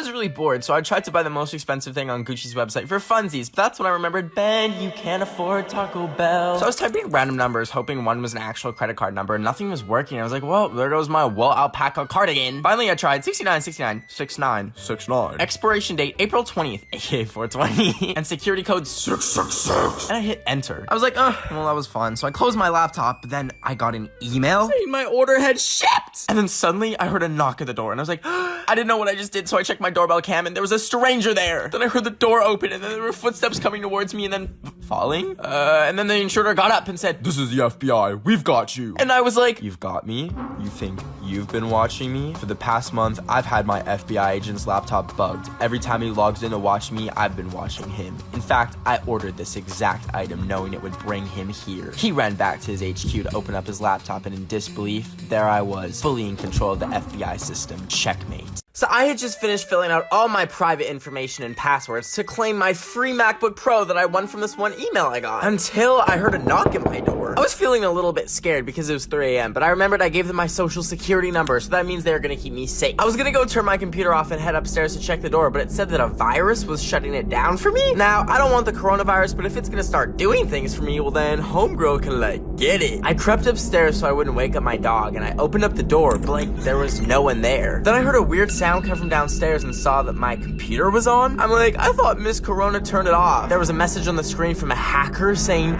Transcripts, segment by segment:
was really bored, so I tried to buy the most expensive thing on Gucci's website for funsies, but that's when I remembered, Ben, you can't afford Taco Bell. So I was typing random numbers, hoping one was an actual credit card number, and nothing was working. I was like, well, there goes my wool alpaca cardigan. Finally, I tried 69696969. Expiration date, April 20th, aka 420, and security code 666. And I hit enter. I was like, well, that was fun. So I closed my laptop, but then I got an email saying my order had shipped. And then suddenly I heard a knock at the door, and I was like, I didn't know what I just did, so I checked my doorbell cam, and there was a stranger there. Then I heard the door open, and then there were footsteps coming towards me, and then falling. And then the intruder got up and said, "This is the FBI. We've got you." And I was like, "You've got me? You think you've been watching me?" For the past month, I've had my FBI agent's laptop bugged. Every time he logs in to watch me, I've been watching him. In fact, I ordered this exact item knowing it would bring him here. He ran back to his HQ to open up his laptop, and in disbelief, there I was, fully in control of the FBI system. Checkmate. So I had just finished filling out all my private information and passwords to claim my free MacBook Pro that I won from this one email I got, until I heard a knock at my door. I was feeling a little bit scared because it was 3 a.m., but I remembered I gave them my social security number, so that means they were gonna keep me safe. I was gonna go turn my computer off and head upstairs to check the door, but it said that a virus was shutting it down for me. Now, I don't want the coronavirus, but if it's gonna start doing things for me, well then, homegirl can get it. I crept upstairs so I wouldn't wake up my dog, and I opened up the door, but there was no one there. Then I heard a weird sound come from downstairs and saw that my computer was on. I'm like, I thought Miss Corona turned it off. There was a message on the screen from a hacker saying,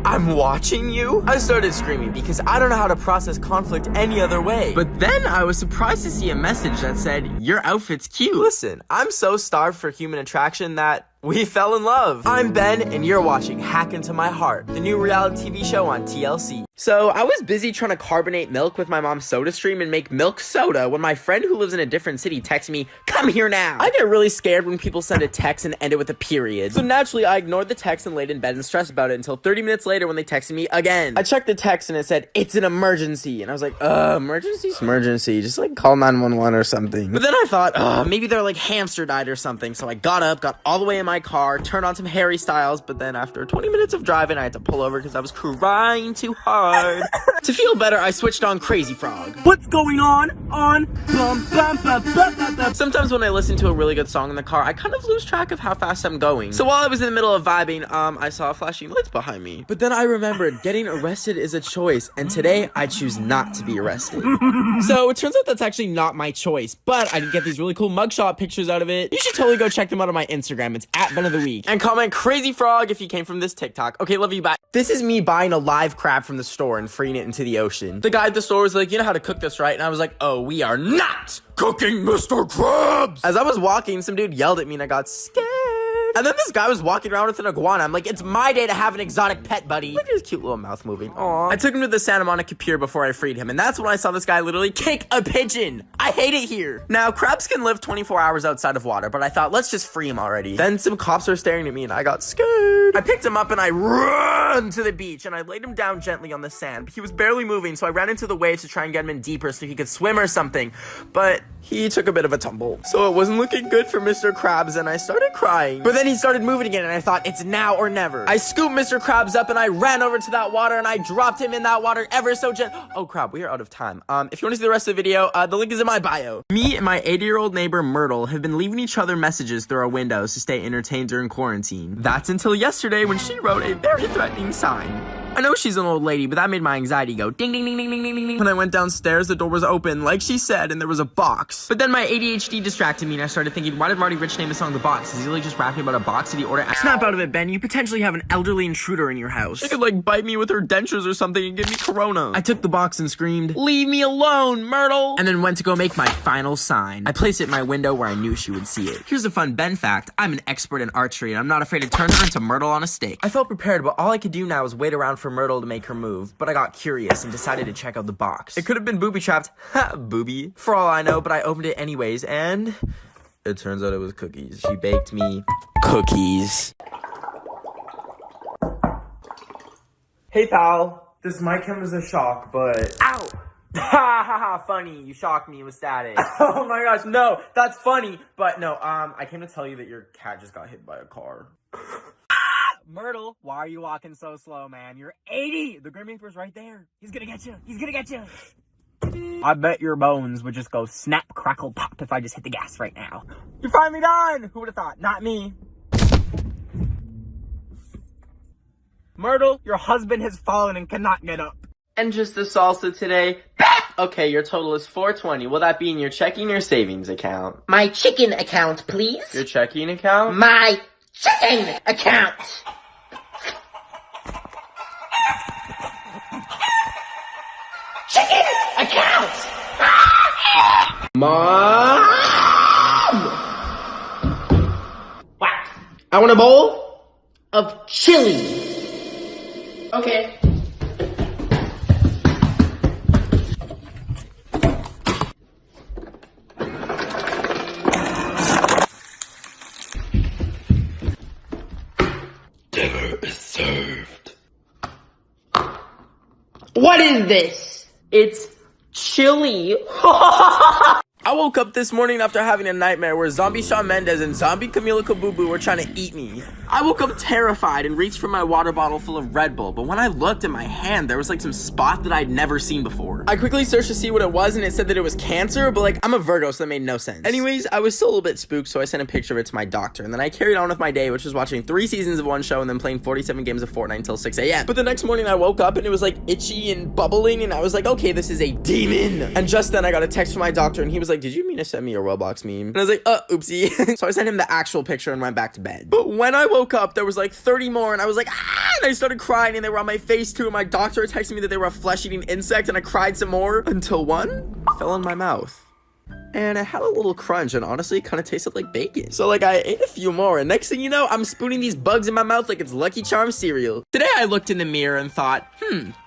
"I'm watching you." I started screaming because I don't know how to process conflict any other way. But then I was surprised to see a message that said, "Your outfit's cute." Listen, I'm so starved for human attraction that we fell in love. I'm Ben, and you're watching Hack Into My Heart, the new reality TV show on TLC. So I was busy trying to carbonate milk with my mom's soda stream and make milk soda when my friend who lives in a different city texted me, "Come here now." I get really scared when people send a text and end it with a period. So naturally, I ignored the text and laid in bed and stressed about it until 30 minutes later when they texted me again. I checked the text and it said, "It's an emergency." And I was like, emergency? Emergency. Just call 911 or something. But then I thought, maybe their hamster died or something. So I got up, got all the way in my car, turned on some Harry Styles, but then after 20 minutes of driving, I had to pull over because I was crying too hard. To feel better, I switched on Crazy Frog. What's going on? Sometimes when I listen to a really good song in the car, I kind of lose track of how fast I'm going. So while I was in the middle of vibing, I saw flashing lights behind me. But then I remembered getting arrested is a choice, and today I choose not to be arrested. So it turns out that's actually not my choice, but I did get these really cool mugshot pictures out of it. You should totally go check them out on my Instagram. It's @BenOfTheWeek. And comment Crazy Frog if you came from this TikTok. Okay, love you, bye. This is me buying a live crab from the store and freeing it into the ocean. The guy at the store was like, "You know how to cook this, right?" And I was like, "Oh, we are not cooking Mr. Krabs." As I was walking, some dude yelled at me and I got scared. And then this guy was walking around with an iguana. I'm like, "It's my day to have an exotic pet, buddy." Look at his cute little mouth moving. Aww. I took him to the Santa Monica Pier before I freed him, and that's when I saw this guy literally kick a pigeon. I hate it here. Now, crabs can live 24 hours outside of water, but I thought, let's just free him already. Then some cops were staring at me, and I got scared. I picked him up, and I ran to the beach, and I laid him down gently on the sand. He was barely moving, so I ran into the waves to try and get him in deeper so he could swim or something. But he took a bit of a tumble. So it wasn't looking good for Mr. Krabs, and I started crying. But then he started moving again, and I thought, it's now or never. I scooped Mr. Krabs up, and I ran over to that water, and I dropped him in that water ever so gently. Oh, crap, we are out of time. If you want to see the rest of the video, the link is in my bio. Me and my 80-year-old neighbor, Myrtle, have been leaving each other messages through our windows to stay entertained during quarantine. That's until yesterday when she wrote a very threatening sign. I know she's an old lady, but that made my anxiety go ding, ding, ding, ding, ding, ding, ding. When I went downstairs, the door was open, like she said, and there was a box. But then my ADHD distracted me, and I started thinking, why did Marty Rich name the song The Box? Is he like just rapping about a box? Did he order? Snap out of it, Ben. You potentially have an elderly intruder in your house. She could bite me with her dentures or something and give me corona. I took the box and screamed, "Leave me alone, Myrtle!" And then went to go make my final sign. I placed it in my window where I knew she would see it. Here's a fun Ben fact. I'm an expert in archery, and I'm not afraid to turn her into Myrtle on a stick. I felt prepared, but all I could do now was wait around for Myrtle to make her move, but I got curious and decided to check out the box. It could have been booby-trapped, booby, for all I know, but I opened it anyways, and it turns out it was cookies. She baked me cookies. Hey, pal. This might come as a shock, but... Ow! Ha ha ha, funny. You shocked me with static. Oh my gosh, no, that's funny. But no, I came to tell you that your cat just got hit by a car. Myrtle, why are you walking so slow, man? You're 80! The Grim Reaper's right there. He's gonna get you. He's gonna get you. I bet your bones would just go snap, crackle, pop if I just hit the gas right now. You're finally done! Who would have thought? Not me. Myrtle, your husband has fallen and cannot get up. And just the salsa today. Okay, your total is $420. Will that be in your checking or savings account? My chicken account, please. Your checking account? My chicken account. Chicken account. Mom! What? I want a bowl of chili. Okay. Dinner is served. What is this? It's chili. I woke up this morning after having a nightmare where Zombie Shawn Mendes and Zombie Camila Caboo were trying to eat me. I woke up terrified and reached for my water bottle full of Red Bull, but when I looked at my hand, there was like some spot that I'd never seen before. I quickly searched to see what it was and it said that it was cancer, but like, I'm a Virgo, so that made no sense. Anyways, I was still a little bit spooked, so I sent a picture of it to my doctor, and then I carried on with my day, which was watching 3 seasons of one show and then playing 47 games of Fortnite until 6 a.m. But the next morning I woke up and it was like itchy and bubbling, and I was like, okay, this is a demon. And just then I got a text from my doctor and he was like, did you mean to send me a Roblox meme? And I was like, oopsie. So I sent him the actual picture and went back to bed. But when I woke up, there was like 30 more and I was like, and I started crying and they were on my face too, and my doctor texted me that they were a flesh-eating insect, and I cried some more until one fell in my mouth. And it had a little crunch, and honestly, it kind of tasted like bacon. So, like, I ate a few more, and next thing you know, I'm spooning these bugs in my mouth like it's Lucky Charms cereal. Today, I looked in the mirror and thought,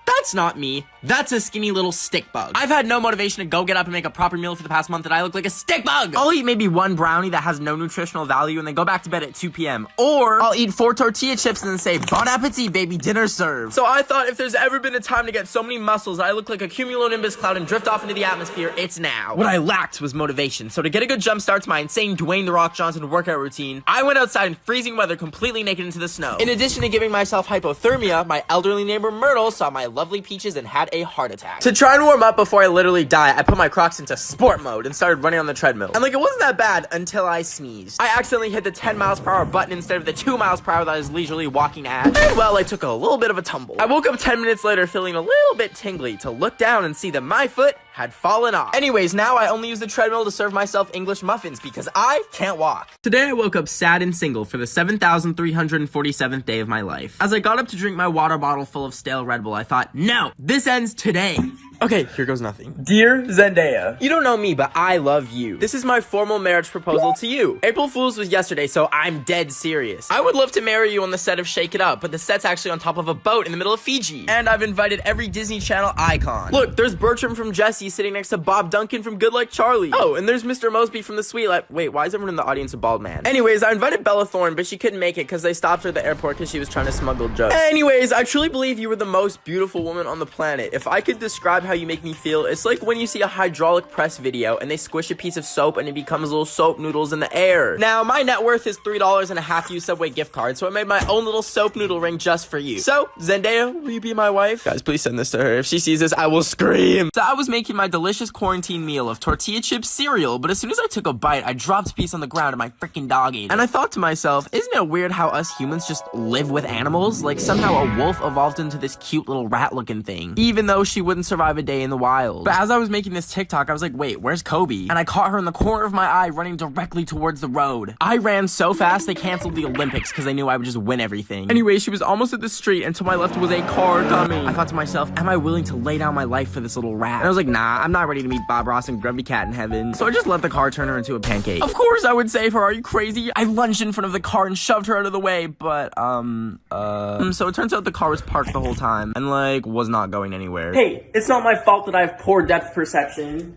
that's not me. That's a skinny little stick bug. I've had no motivation to go get up and make a proper meal for the past month, and I look like a stick bug. I'll eat maybe one brownie that has no nutritional value and then go back to bed at 2 p.m. Or I'll eat 4 tortilla chips and then say, bon appetit, baby, dinner served. So I thought if there's ever been a time to get so many muscles that I look like a cumulonimbus cloud and drift off into the atmosphere, it's now. What I lacked was motivation. So to get a good jump start to my insane Dwayne The Rock Johnson workout routine, I went outside in freezing weather completely naked into the snow. In addition to giving myself hypothermia, my elderly neighbor Myrtle saw my lovely peaches and had a heart attack. To try and warm up before I literally die, I put my Crocs into sport mode and started running on the treadmill. And like, it wasn't that bad until I sneezed. I accidentally hit the 10 miles per hour button instead of the 2 miles per hour that I was leisurely walking at. And well, I took a little bit of a tumble. I woke up 10 minutes later feeling a little bit tingly to look down and see that my foot had fallen off. Anyways, now I only use the treadmill to serve myself English muffins because I can't walk. Today I woke up sad and single for the 7,347th day of my life. As I got up to drink my water bottle full of stale Red Bull, I thought, no, this ends today. Okay, here goes nothing. Dear Zendaya, you don't know me, but I love you. This is my formal marriage proposal to you. April Fool's was yesterday, so I'm dead serious. I would love to marry you on the set of Shake It Up, but the set's actually on top of a boat in the middle of Fiji. And I've invited every Disney Channel icon. Look, there's Bertram from Jessie sitting next to Bob Duncan from Good Like Charlie. Oh, and there's Mr. Mosby from The Sweet Life. Wait, why is everyone in the audience a bald man? Anyways, I invited Bella Thorne, but she couldn't make it because they stopped her at the airport because she was trying to smuggle drugs. Anyways, I truly believe you were the most beautiful woman on the planet. If I could describe how you make me feel, it's like when you see a hydraulic press video and they squish a piece of soap and it becomes little soap noodles in the air. Now, my net worth is $3 and a half used Subway gift card, so I made my own little soap noodle ring just for you. So, Zendaya, will you be my wife? Guys, please send this to her. If she sees this, I will scream. So I was making my delicious quarantine meal of tortilla chip cereal, but as soon as I took a bite, I dropped a piece on the ground and my freaking dog ate it. And I thought to myself, isn't it weird how us humans just live with animals? Like somehow a wolf evolved into this cute little rat looking thing, even though she wouldn't survive a day in the wild. But as I was making this TikTok, I was like, wait, where's Kobe? And I caught her in the corner of my eye running directly towards the road. I ran so fast they canceled the Olympics because they knew I would just win everything. Anyway, she was almost at the street and to my left was a car coming. I thought to myself, am I willing to lay down my life for this little rat? And I was like, nah, I'm not ready to meet Bob Ross and Grumpy Cat in heaven. So I just let the car turn her into a pancake. Of course I would save her, are you crazy? I lunged in front of the car and shoved her out of the way, but, so it turns out the car was parked the whole time and, like, was not going anywhere. Hey, it's not my fault that I have poor depth perception.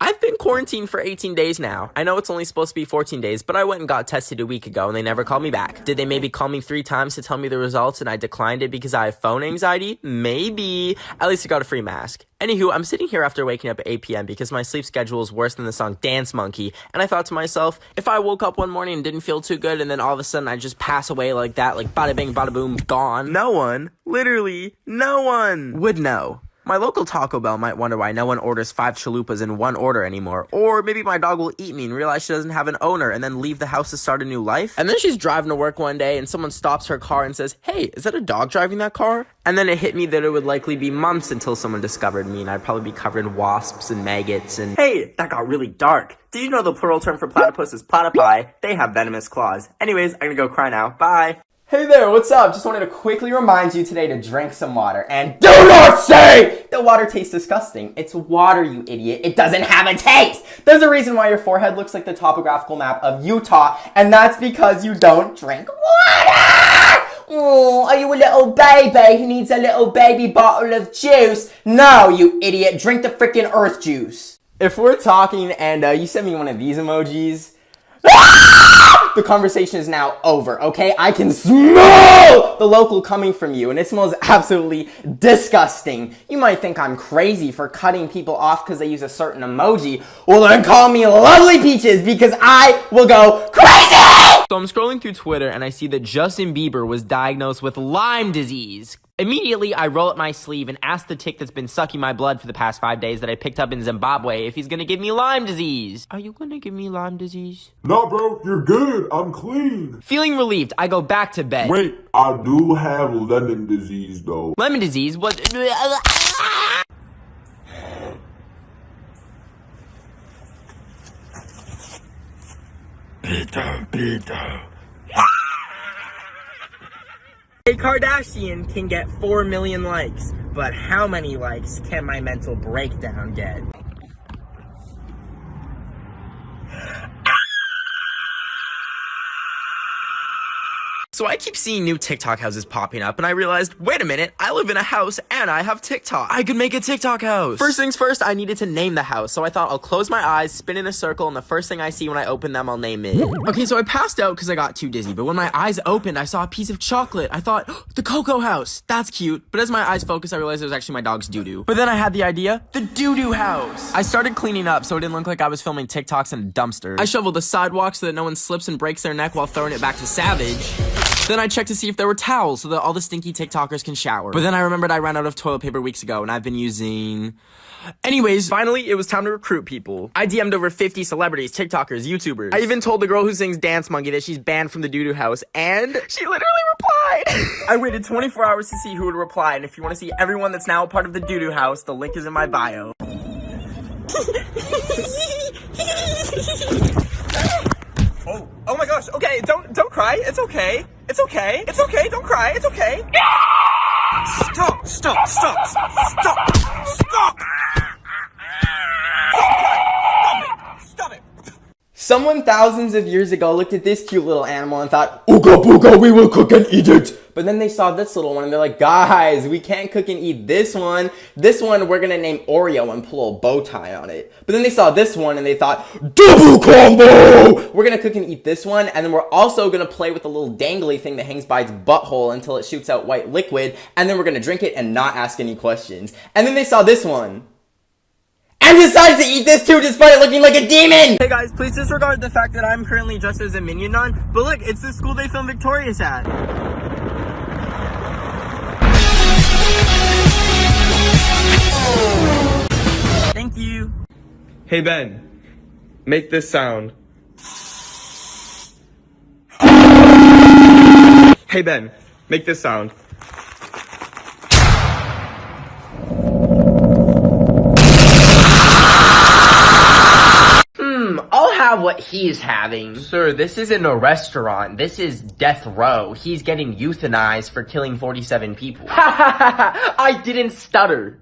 I've been quarantined for 18 days now. I know it's only supposed to be 14 days, but I went and got tested a week ago and they never called me back. Did they maybe call me 3 times to tell me the results and I declined it because I have phone anxiety? Maybe. At least I got a free mask. Anywho, I'm sitting here after waking up at 8 p.m. because my sleep schedule is worse than the song Dance Monkey, and I thought to myself, if I woke up one morning and didn't feel too good and then all of a sudden I just pass away like that, like bada bing, bada boom, gone, no one, literally no one would know. My local Taco Bell might wonder why no one orders 5 chalupas in one order anymore. Or maybe my dog will eat me and realize she doesn't have an owner and then leave the house to start a new life. And then she's driving to work one day and someone stops her car and says, "Hey, is that a dog driving that car?" And then it hit me that it would likely be months until someone discovered me and I'd probably be covered in wasps and maggots and... Hey, that got really dark. Did you know the plural term for platypus is platypi? They have venomous claws. Anyways, I'm gonna go cry now. Bye. Hey there, what's up? Just wanted to quickly remind you today to drink some water. And do not say the water tastes disgusting. It's water, you idiot. It doesn't have a taste. There's a reason why your forehead looks like the topographical map of Utah, and that's because you don't drink water. Oh, are you a little baby who needs a little baby bottle of juice? No, you idiot. Drink the freaking earth juice. If we're talking and you send me one of these emojis, the conversation is now over, okay? I can smell the local coming from you, and it smells absolutely disgusting. You might think I'm crazy for cutting people off because they use a certain emoji. Well, then call me Lovely Peaches, because I will go crazy! So I'm scrolling through Twitter and I see that Justin Bieber was diagnosed with Lyme disease. Immediately, I roll up my sleeve and ask the tick that's been sucking my blood for the past 5 days that I picked up in Zimbabwe if he's gonna give me Lyme disease. Are you gonna give me Lyme disease? No, bro, you're good. I'm clean. Feeling relieved, I go back to bed. Wait, I do have lemon disease, though. Lemon disease? What? Peter. A Kardashian can get 4 million likes, but how many likes can my mental breakdown get? So I keep seeing new TikTok houses popping up, and I realized, wait a minute, I live in a house and I have TikTok. I could make a TikTok house. First things first, I needed to name the house, so I thought I'll close my eyes, spin in a circle, and the first thing I see when I open them, I'll name it. Okay, so I passed out because I got too dizzy, but when my eyes opened, I saw a piece of chocolate. I thought, the Cocoa House, that's cute. But as my eyes focused, I realized it was actually my dog's doo-doo. But then I had the idea, the Doo-Doo House. I started cleaning up so it didn't look like I was filming TikToks in a dumpster. I shoveled the sidewalk so that no one slips and breaks their neck while throwing it back to Savage. Then I checked to see if there were towels so that all the stinky TikTokers can shower. But then I remembered I ran out of toilet paper weeks ago and I've been using... Anyways, finally, it was time to recruit people. I DM'd over 50 celebrities, TikTokers, YouTubers. I even told the girl who sings Dance Monkey that she's banned from the Doo-Doo House, and she literally replied. I waited 24 hours to see who would reply, and if you want to see everyone that's now a part of the Doo-Doo House, the link is in my bio. Oh my gosh, okay, don't cry, it's okay. It's okay, don't cry, it's okay. Stop. Stop it. Someone thousands of years ago looked at this cute little animal and thought, "Ooga booga, we will cook and eat it." But then they saw this little one and they're like, "Guys, we can't cook and eat this one. This one we're gonna name Oreo and pull a bow tie on it." But then they saw this one and they thought, "Double combo! We're gonna cook and eat this one, and then we're also gonna play with the little dangly thing that hangs by its butthole until it shoots out white liquid, and then we're gonna drink it and not ask any questions." And then they saw this one and decided to eat this too despite it looking like a demon! Hey guys, please disregard the fact that I'm currently dressed as a Minion nun, but look, it's the school they filmed Victorious at. Thank you. Hey Ben, make this sound. Hey Ben, make this sound. I'll have what he's having. Sir, this isn't a restaurant. This is death row. He's getting euthanized for killing 47 people. I didn't stutter.